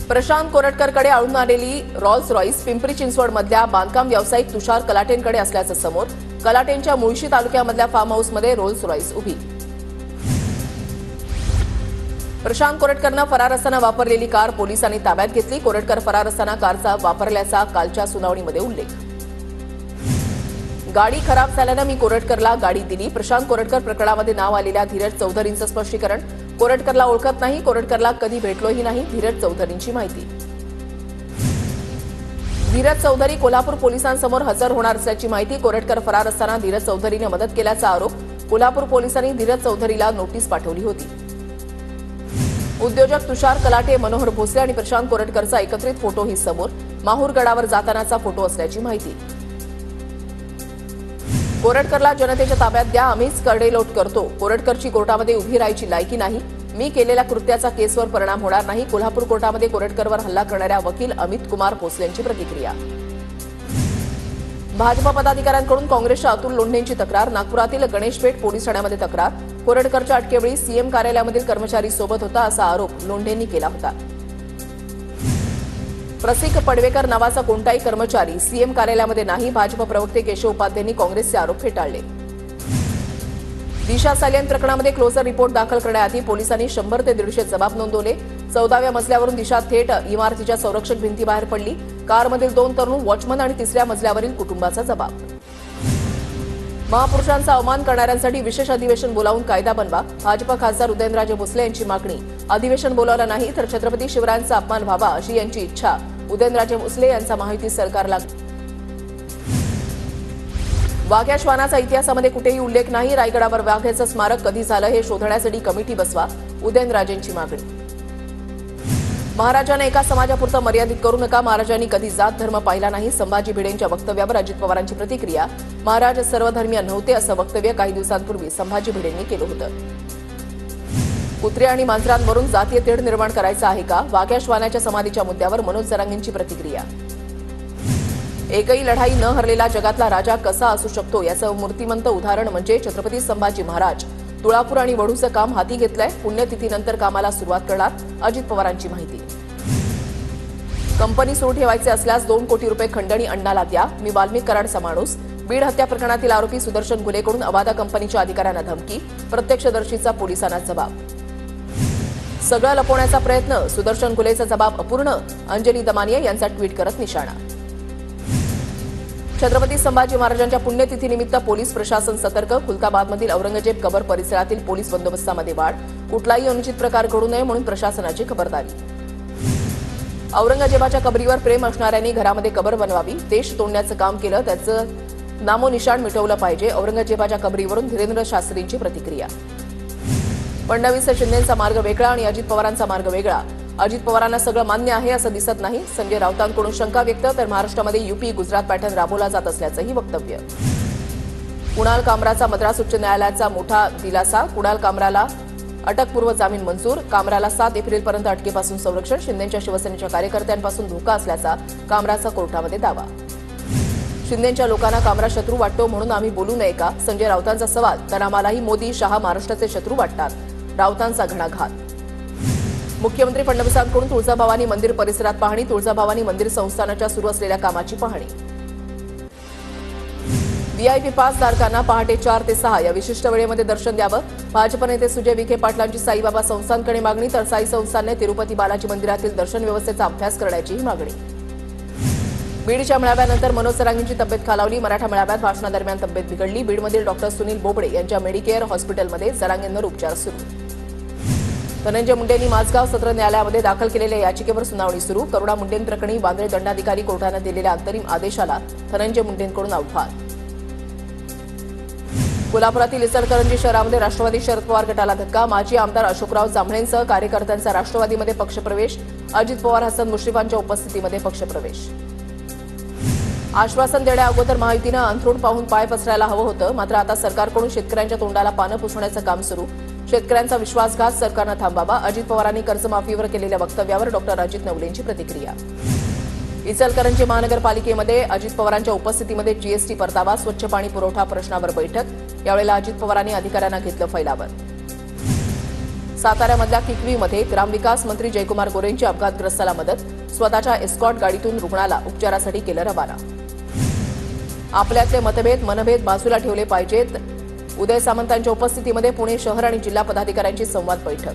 प्रशांत कोरटकरकडे आळून आलेली Rawls Royce Pimpri चिंचवडमधल्या बांधकाम व्यावसायिक तुषार कलाटेंकडे असल्याचं समोर. कलाटेंच्या मुळशी तालुक्यामधल्या फार्म हाऊसमध्ये रोल्स रॉईस उभी. प्रशांत कोरटकरनं फरार असताना वापरलेली कार पोलिसांनी ताब्यात घेतली. कोरटकर फरार असताना कारचा वापरल्याचा कालच्या सुनावणीमध्ये उल्लेख. गाडी खराब झाल्यानं मी कोरटकरला गाडी दिली. प्रशांत कोरटकर प्रकरणामध्ये नाव आलेल्या धीरज चौधरींचं स्पष्टीकरण. कोरटकरला ओळखत नाही, कोरटकरला कधी भेटलोही नाही, धीरज चौधरींची माहिती. धीरज चौधरी कोल्हापूर पोलिसांसमोर हजर होणार असल्याची माहिती. कोरटकर फरार असताना धीरज चौधरीने मदत केल्याचा आरोप. कोल्हापूर पोलिसांनी धीरज चौधरीला नोटीस पाठवली होती. उद्योजक तुषार कलाटे, मनोहर भोसले आणि प्रशांत कोरटकरचा एकत्रित फोटोही समोर. माहूर गडावर जातानाचा फोटो असल्याची माहिती. कोरटकरला जनतेच्या ताब्यात द्या, आम्हीच कडेलोट करतो. कोरटकरची कोर्टामध्ये उभी राहायची लायकी नाही. मी केलेल्या कृत्याचा केसवर परिणाम होणार नाही. कोल्हापूर कोर्टामध्ये कोरटकरवर हल्ला करणाऱ्या वकील अमित कुमार भोसलेंची प्रतिक्रिया. भाजप पदाधिकाऱ्यांकडून काँग्रेसच्या अतुल लोंढेंची तक्रार. नागपुरातील गणेशपेठ पोलीस ठाण्यामध्ये तक्रार. कोरटकरच्या अटकेवेळी सीएम कार्यालयामधील कर्मचारी सोबत होता असा आरोप लोंढेंनी केला होता. प्रसिक पडवेकर नावाचा कोणताही कर्मचारी सीएम कार्यालयामध्ये नाही. भाजप प्रवक्ते केशव उपाध्यायांनी काँग्रेसचे आरोप फेटाळले. दिशा सायलेंट प्रकरणामध्ये क्लोजर रिपोर्ट दाखल करण्याआधी पोलिसांनी 100 ते 150 जबाब नोंदवले. 14व्या मजल्यावरून दिशा थेट इमारतीच्या संरक्षक भिंतीबाहेर पडली. कारमधील 2 तरुण, वॉचमन आणि 3ऱ्या मजल्यावरील कुटुंबाचा जबाब. महापुरुषांचा अवमान करणाऱ्यांसाठी विशेष अधिवेशन बोलावून कायदा बनवा. भाजप खासदार उदयनराजे भोसले यांची मागणी. अधिवेशन बोलावलं नाही तर छत्रपती शिवरायांचा अपमान व्हावा अशी यांची इच्छा. उदयनराजे भोसले यांचा माहिती सरकारला. वाघ्या श्वानाचा इतिहासामध्ये कुठेही उल्लेख नाही. रायगडावर वाघ्याचं स्मारक कधी झालं हे शोधण्यासाठी कमिटी बसवा. उदयनराजेंची मागणी. महाराजांना एका समाजापुरतं मर्यादित करू नका. महाराजांनी कधी जात धर्म पाहिला नाही. संभाजी भिडेंच्या वक्तव्यावर अजित पवारांची प्रतिक्रिया. महाराज सर्वधर्मीय नव्हते असं वक्तव्य काही दिवसांपूर्वी संभाजी भिडेंनी केलं होतं. कुत्रे आणि मांजरांवरून जातीय तेढ निर्माण करायचा आहे का? वाघ्या श्वानाच्या समाधीच्या मुद्द्यावर मनोज जरांगेंची प्रतिक्रिया. एकही लढाई न हरलेला जगातला राजा कसा असू शकतो याचं मूर्तिमंत उदाहरण म्हणजे छत्रपती संभाजी महाराज. तुळापूर आणि वढूचं काम हाती घेतलंय. पुण्यतिथीनंतर कामाला सुरुवात करणार. अजित पवारांची माहिती. कंपनी सुरू ठेवायचे असल्यास 2 कोटी रुपये खंडणी अण्णाला द्या. मी वाल्मिक कराडचा माणूस. बीड हत्या प्रकरणातील आरोपी सुदर्शन घुलेकडून अवादा कंपनीच्या अधिकाऱ्यांना धमकी. प्रत्यक्षदर्शीचा पोलिसांना जबाब. सगळं लपवण्याचा प्रयत्न. सुदर्शन घुलेचा जबाब अपूर्ण. अंजली दमानिया यांचा ट्विट करत निशाणा. छत्रपती संभाजी महाराजांच्या पुण्यतिथीनिमित्त पोलीस प्रशासन सतर्क. खुलताबादमधील औरंगजेब कबर परिसरातील पोलीस बंदोबस्तामध्ये वाढ. कुठलाही अनुचित प्रकार घडू नये म्हणून प्रशासनाची खबरदारी. औरंगजेबाच्या कबरीवर प्रेम असणाऱ्यांनी घरामध्ये कबर बनवावी. देश तोडण्याचं काम केलं त्याचं नामोनिशाण मिटवलं पाहिजे. औरंगजेबाच्या कबरीवरून धीरेंद्र शास्त्रींची प्रतिक्रिया. फडणवीस शिंदेंचा मार्ग वेगळा आणि अजित पवारांचा मार्ग वेगळा. अजित पवारांना सगळं मान्य आहे असं दिसत नाही. संजय राऊतांकडून शंका व्यक्त. तर महाराष्ट्रामध्ये यूपी गुजरात पॅटर्न राबवला जात असल्याचंही वक्तव्य. कुणाल कामराचा मद्रास उच्च न्यायालयाचा मोठा दिलासा. कुणाल कामराला अटकपूर्व जामीन मंजूर. कामराला 7 एप्रिलपर्यंत अटकेपासून संरक्षण. शिंदेच्या शिवसेनेच्या कार्यकर्त्यांपासून धोका असल्याचा कामराचा कोर्टामध्ये दावा. शिंदेच्या लोकांना कामरा शत्रू वाटतो म्हणून आम्ही बोलू नये का? संजय राऊतांचा सवाल. तर आम्हालाही मोदी शहा महाराष्ट्राचे शत्रू वाटतात. राऊतांचा घणाघात. मुख्यमंत्री फडणवीसांकडून तुळजाभवानी मंदिर परिसरात पाहणी. तुळजाभवानी मंदिर संस्थानाच्या सुरू असलेल्या कामाची पाहणी. व्हीआयपी पास धारकांना पहाटे 4 ते 6 या विशिष्ट वेळेमध्ये दर्शन द्यावं. भाजप नेते सुजय विखे पाटलांची साईबाबा संस्थानकडे मागणी. तर साई संस्थानने तिरुपती बालाजी मंदिरातील दर्शन व्यवस्थेचा अभ्यास करण्याचीही मागणी. बीडच्या मेळाव्यानंतर मनोज जरांगेंची तब्येत खालावली. मराठा मेळाव्यात भाषणादरम्यान तब्येत बिघडली. बीडमधील डॉक्टर सुनील बोबडे यांच्या मेडिकेअर हॉस्पिटलमध्ये जरांगेंवर उपचार सुरू. धनंजय मुंडेंनी माझगाव सत्र न्यायालयामध्ये दाखल केलेल्या याचिकेवर सुनावणी सुरू. करुणा मुंडेंप्रकरणी वांद्रे दंडाधिकारी कोर्टानं दिलेल्या अंतरिम आदेशाला धनंजय मुंडेंकडून आव्हान. कोल्हापुरातील इचलकरंजी शहरामध्ये राष्ट्रवादी शरद पवार गटाला धक्का. माजी आमदार अशोकराव जांभळेंसह कार्यकर्त्यांचा राष्ट्रवादीमध्ये पक्षप्रवेश. अजित पवार हसन मुश्रीफांच्या उपस्थितीमध्ये पक्षप्रवेश. आश्वासन देण्याअगोदर महायुतीनं अंथरूण पाहून पाय पसरायला हवं होतं. मात्र आता सरकारकडून शेतकऱ्यांच्या तोंडाला पानं पुसण्याचं काम सुरू. शेतकऱ्यांचा विश्वासघात सरकारनं थांबावा. अजित पवारांनी कर्जमाफीवर केलेल्या वक्तव्यावर डॉक्टर अजित नवलेंची प्रतिक्रिया. इचलकरंजी महानगरपालिकेमध्ये अजित पवारांच्या उपस्थितीमध्ये जीएसटी परतावा. स्वच्छ पाणी पुरवठा प्रश्नावर बैठक. यावेळेला अजित पवारांनी अधिकाऱ्यांना घेतलं फैलावर. साताऱ्यामधल्या किकवीमध्ये ग्रामविकास मंत्री जयकुमार गोरेंची अपघातग्रस्ताला मदत, स्वतःच्या एस्कॉर्ट गाडीतून रुग्णाला उपचारासाठी केलं रवाना. आपल्यातले मनभेद बाजूला ठेवले पाहिजेत. उदय सामंतांच्या उपस्थितीमध्ये पुणे शहर आणि जिल्हा पदाधिकाऱ्यांची संवाद बैठक.